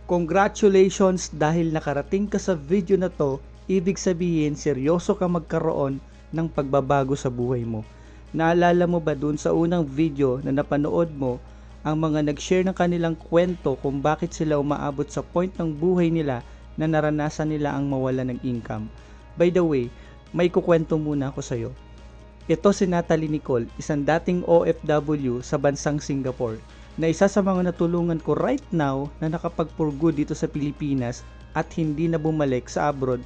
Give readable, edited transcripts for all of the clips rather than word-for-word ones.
Congratulations dahil nakarating ka sa video na to, ibig sabihin seryoso ka magkaroon ng pagbabago sa buhay mo. Naalala mo ba dun sa unang video na napanood mo, ang mga nag-share ng kanilang kwento kung bakit sila umaabot sa point ng buhay nila na naranasan nila ang mawala ng income. By the way, may kukwento muna ako sa'yo. Ito si Natalie Nicole, isang dating OFW sa bansang Singapore, na isa sa mga natulungan ko right now na nakapag-for good dito sa Pilipinas at hindi na bumalik sa abroad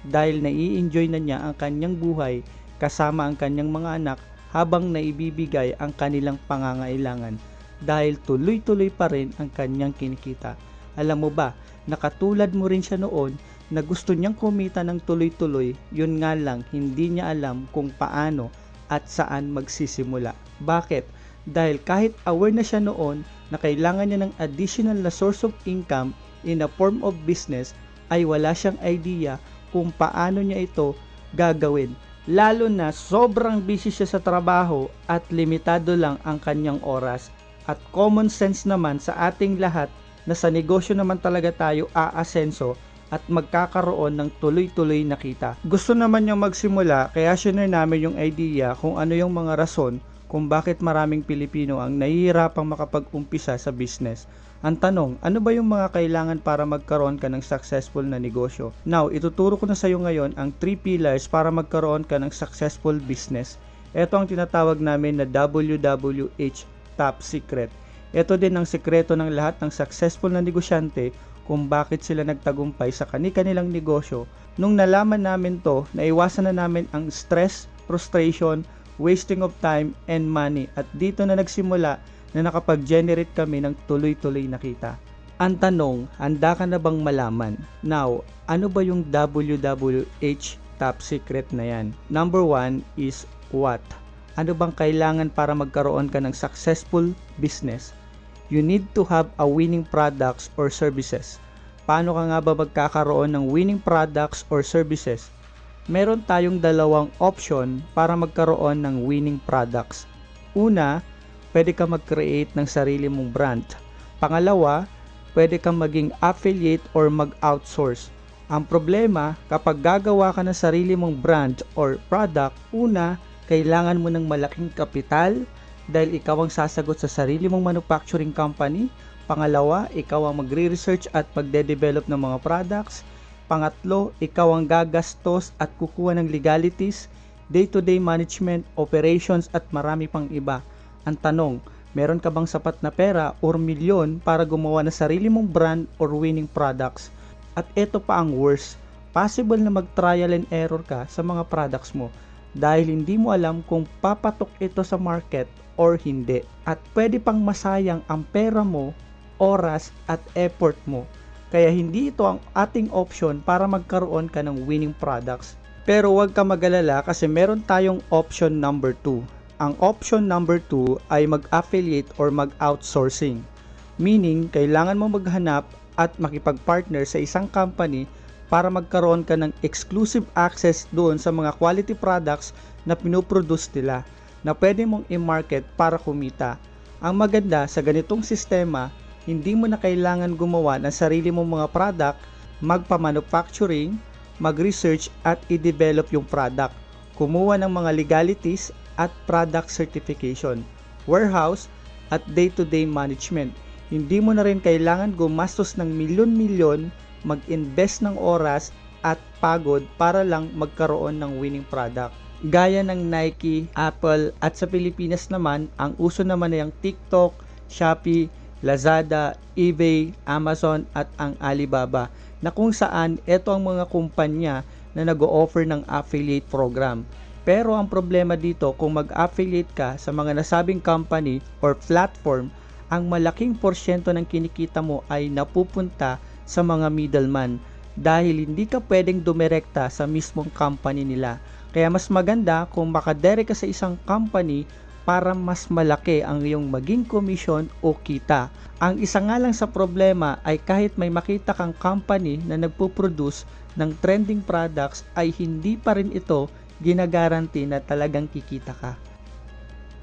dahil nai-enjoy na niya ang kanyang buhay kasama ang kanyang mga anak habang naibibigay ang kanilang pangangailangan dahil tuloy-tuloy pa rin ang kanyang kinikita. Alam mo ba, nakatulad mo rin siya noon na gusto niyang kumita ng tuloy-tuloy, yun nga lang hindi niya alam kung paano at saan magsisimula. Bakit? Dahil kahit aware na siya noon na kailangan niya ng additional na source of income in a form of business, ay wala siyang idea kung paano niya ito gagawin. Lalo na sobrang busy siya sa trabaho at limitado lang ang kanyang oras. At common sense naman sa ating lahat na sa negosyo naman talaga tayo aasenso at magkakaroon ng tuloy-tuloy na kita. Gusto naman niyang magsimula kaya share namin yung idea kung ano yung mga rason kung bakit maraming Pilipino ang nahihirapang makapag-umpisa sa business. Ang tanong, ano ba yung mga kailangan para magkaroon ka ng successful na negosyo? Now, ituturo ko na sa iyo ngayon ang 3 pillars para magkaroon ka ng successful business. Ito ang tinatawag namin na WWH Top Secret. Ito din ang sekreto ng lahat ng successful na negosyante kung bakit sila nagtagumpay sa kani-kanilang negosyo. Nung nalaman namin to, naiwasan na namin ang stress, frustration, wasting of time and money at dito na nagsimula na nakapag-generate kami ng tuloy-tuloy na kita. Ang tanong, handa ka na bang malaman? Now, ano ba yung WWH Top Secret na yan? Number 1 is what? Ano bang kailangan para magkaroon ka ng successful business? You need to have a winning products or services. Paano ka nga ba magkakaroon ng winning products or services? Meron tayong dalawang option para magkaroon ng winning products. Una, pwede ka mag-create ng sarili mong brand. Pangalawa, pwede kang maging affiliate or mag-outsource. Ang problema, kapag gagawa ka ng sarili mong brand or product, una, kailangan mo ng malaking kapital dahil ikaw ang sasagot sa sarili mong manufacturing company. Pangalawa, ikaw ang magre-research at magde-develop ng mga products. Pangatlo, ikaw ang gagastos at kukuha ng legalities, day-to-day management, operations at marami pang iba. Ang tanong, meron ka bang sapat na pera or milyon para gumawa ng sarili mong brand or winning products? At ito pa ang worst, possible na mag-trial and error ka sa mga products mo dahil hindi mo alam kung papatok ito sa market or hindi. At pwede pang masayang ang pera mo, oras at effort mo. Kaya hindi ito ang ating option para magkaroon ka ng winning products. Pero huwag ka mag-alala kasi meron tayong option number 2. Ang option number 2 ay mag-affiliate or mag-outsourcing. Meaning, kailangan mo maghanap at makipag-partner sa isang company para magkaroon ka ng exclusive access doon sa mga quality products na pinoproduce nila na pwede mong i-market para kumita. Ang maganda sa ganitong sistema, hindi mo na kailangan gumawa ng sarili mong mga product, magpa-manufacturing, mag-research at i-develop yung product, kumuha ng mga legalities at product certification, warehouse at day-to-day management. Hindi mo na rin kailangan gumastos ng milyon-milyon, mag-invest ng oras at pagod para lang magkaroon ng winning product. Gaya ng Nike, Apple at sa Pilipinas naman, ang uso naman ay ang TikTok, Shopee, Lazada, eBay, Amazon at ang Alibaba na kung saan ito ang mga kumpanya na nag-o-offer ng affiliate program. Pero ang problema dito kung mag-affiliate ka sa mga nasabing company or platform, ang malaking porsyento ng kinikita mo ay napupunta sa mga middleman dahil hindi ka pwedeng dumirekta sa mismong company nila. Kaya mas maganda kung makadere ka sa isang company para mas malaki ang iyong maging komisyon o kita. Ang isa nga lang sa problema ay kahit may makita kang company na nagpo-produce ng trending products ay hindi pa rin ito ginagaranti na talagang kikita ka.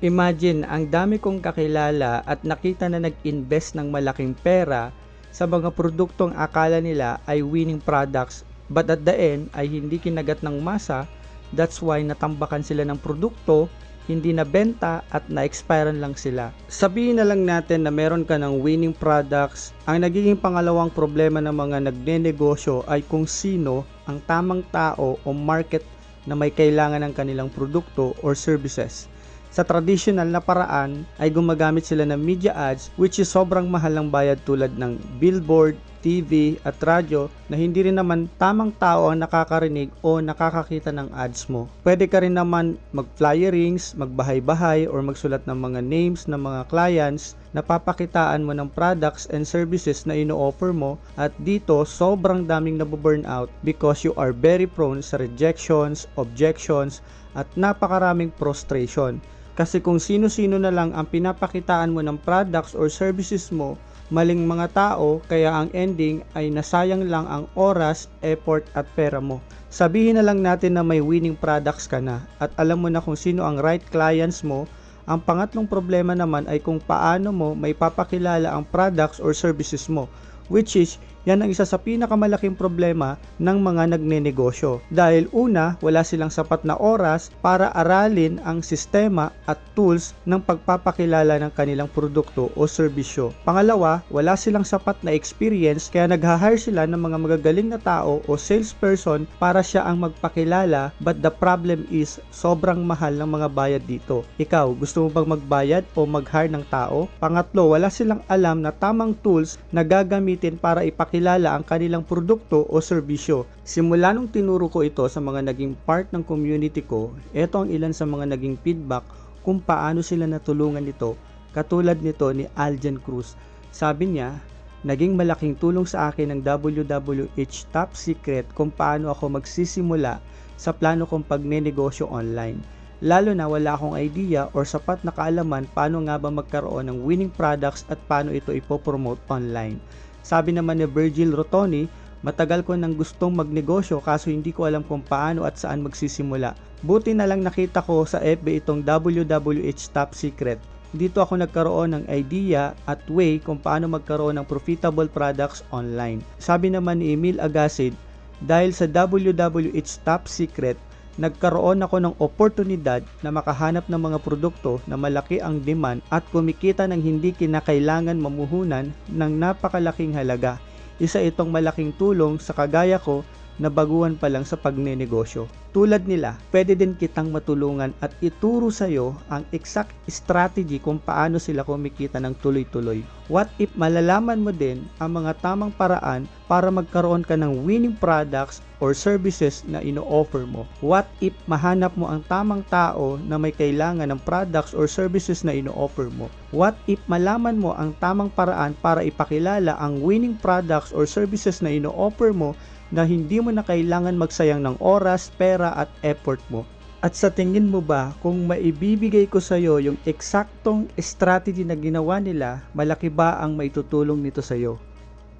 Imagine, ang dami kong kakilala at nakita na nag-invest ng malaking pera sa mga produktong akala nila ay winning products but at the end ay hindi kinagat ng masa. That's why natambakan sila ng produkto, hindi nabenta at na-expirean lang sila. Sabihin na lang natin na meron ka ng winning products. Ang nagiging pangalawang problema ng mga nagnenegosyo ay kung sino ang tamang tao o market na may kailangan ng kanilang produkto or services. Sa traditional na paraan ay gumagamit sila ng media ads, which is sobrang mahal ng bayad tulad ng billboard, TV at radyo na hindi rin naman tamang tao ang nakakarinig o nakakakita ng ads mo. Pwede ka rin naman mag-flyerings, magbahay-bahay or magsulat ng mga names ng mga clients na papakitaan mo ng products and services na ino-offer mo, at dito sobrang daming nabuburnout because you are very prone sa rejections, objections at napakaraming frustration. Kasi kung sino-sino na lang ang pinapakitaan mo ng products or services mo, maling mga tao, kaya ang ending ay nasayang lang ang oras, effort at pera mo. Sabihin na lang natin na may winning products ka na at alam mo na kung sino ang right clients mo. Ang pangatlong problema naman ay kung paano mo may papakilala ang products or services mo, which is yan ang isa sa pinakamalaking problema ng mga nagnenegosyo. Dahil una, wala silang sapat na oras para aralin ang sistema at tools ng pagpapakilala ng kanilang produkto o serbisyo. Pangalawa, wala silang sapat na experience kaya nag-hire sila ng mga magagaling na tao o salesperson para siya ang magpakilala, but the problem is sobrang mahal ng mga bayad dito. Ikaw, gusto mo bang magbayad o mag-hire ng tao? Pangatlo, wala silang alam na tamang tools na gagamitin para ipakilala ang kanilang produkto o serbisyo. Simula nung tinuro ko ito sa mga naging part ng community ko, ito ang ilan sa mga naging feedback kung paano sila natulungan nito. Katulad nito ni Aljan Cruz. Sabi niya, naging malaking tulong sa akin ng WWH Top Secret kung paano ako magsisimula sa plano kong pagnenegosyo online. Lalo na wala akong idea or sapat na kaalaman paano nga ba magkaroon ng winning products at paano ito ipopromote online. Sabi naman ni Virgil Rotoni, matagal ko nang gustong magnegosyo kaso hindi ko alam kung paano at saan magsisimula. Buti na lang nakita ko sa FB itong WWH Top Secret. Dito ako nagkaroon ng idea at way kung paano magkaroon ng profitable products online. Sabi naman ni Emil Agasid, dahil sa WWH Top Secret, nagkaroon ako ng oportunidad na makahanap ng mga produkto na malaki ang demand at kumikita ng hindi kinakailangan mamuhunan ng napakalaking halaga. Isa itong malaking tulong sa kagaya ko na baguhan pa lang sa pagnenegosyo. Tulad nila, pwede din kitang matulungan at ituro sa iyo ang exact strategy kung paano sila kumikita ng tuloy-tuloy. What if malalaman mo din ang mga tamang paraan para magkaroon ka ng winning products or services na ino-offer mo? What if mahanap mo ang tamang tao na may kailangan ng products or services na ino-offer mo? What if malaman mo ang tamang paraan para ipakilala ang winning products or services na ino-offer mo na hindi mo na kailangan magsayang ng oras, pera at effort mo? At sa tingin mo ba, kung maibibigay ko sa iyo yung eksaktong strategy na ginawa nila, malaki ba ang maitutulong nito sa iyo?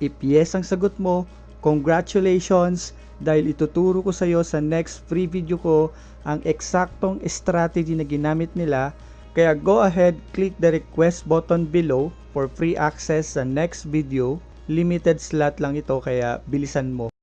If yes ang sagot mo, congratulations, dahil ituturo ko sa iyo sa next free video ko ang eksaktong strategy na ginamit nila. Kaya go ahead, click the request button below for free access sa next video. Limited slot lang ito kaya bilisan mo.